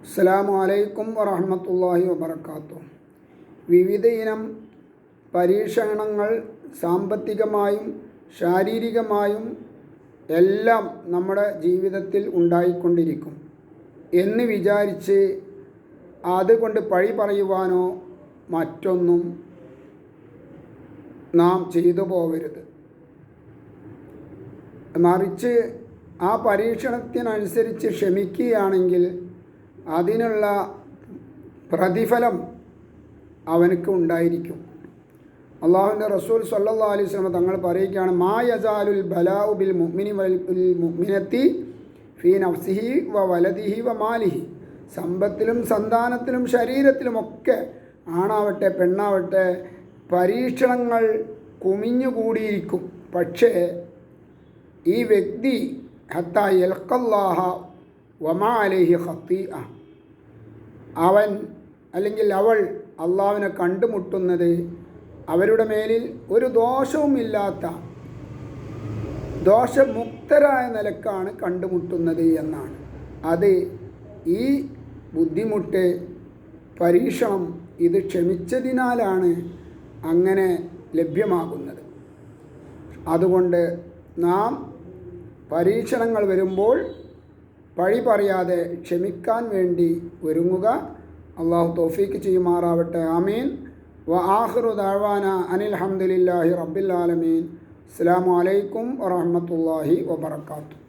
അസ്സലാമു അലൈക്കും വറഹ്മത്തുള്ളാഹി വബറകാതുഹു. വിവിധ ഇനം പരീക്ഷണങ്ങൾ സാമ്പത്തികമായും ശാരീരികമായും എല്ലാം നമ്മുടെ ജീവിതത്തിൽ ഉണ്ടായിക്കൊണ്ടിരിക്കും എന്ന് വിചാരിച്ച് അതുകൊണ്ട് പഴി പറയുവാനോ മറ്റൊന്നും നാം ചെയ്തു പോകരുത്. മറിച്ച് ആ പരീക്ഷണത്തിനനുസരിച്ച് ക്ഷമിക്കുകയാണെങ്കിൽ അതിനുള്ള പ്രതിഫലം അവനക്ക് ഉണ്ടായിരിക്കും. അള്ളാഹുവിൻ്റെ റസൂൽ സല്ലല്ലാഹു അലൈഹി വസല്ലം തങ്ങൾ പറയുകയാണ്, മാ യസാലുൽ ബലാഉ ബിൽ മുഅ്മിനി വൽ മുഅ്മിനത്തി ഫീ നഫ്സിഹി വ വലദിഹി വ മാലിഹി. സമ്പത്തിലും സന്താനത്തിലും ശരീരത്തിലുമൊക്കെ ആണാവട്ടെ പെണ്ണാവട്ടെ പരീക്ഷണങ്ങൾ കുമിഞ്ഞുകൂടിയിരിക്കും. പക്ഷേ ഈ വ്യക്തി ഹത്താ യൽഖല്ലാഹ വമാ അലൈഹി ഖത്തീഅ, അവൻ അല്ലെങ്കിൽ അവൾ അള്ളാഹുവിനെ കണ്ടുമുട്ടുന്നത് അവരുടെ മേലിൽ ഒരു ദോഷവുമില്ലാത്ത ദോഷമുക്തരായ നിലക്കാണ് കണ്ടുമുട്ടുന്നത് എന്നാണ്. അത് ഈ ബുദ്ധിമുട്ട് പരീക്ഷണം ഇത് ക്ഷമിച്ചതിനാലാണ് അങ്ങനെ ലഭ്യമാകുന്നത്. അതുകൊണ്ട് നാം പരീക്ഷണങ്ങൾ വരുമ്പോൾ പഴി പറയാതെ ക്ഷമിക്കാൻ വേണ്ടി ഒരുങ്ങുക. അള്ളാഹു തൗഫീക്ക് ചെയ്യുമാറാവട്ടെ. ആമീൻ. വ ആഖിറു ദഅവാന അനിൽ ഹംദുലില്ലാഹി റബ്ബിൽ ആലമീൻ. അസ്സലാമു അലൈക്കും വറഹ്മത്തുള്ളാഹി വബറകാതുഹു.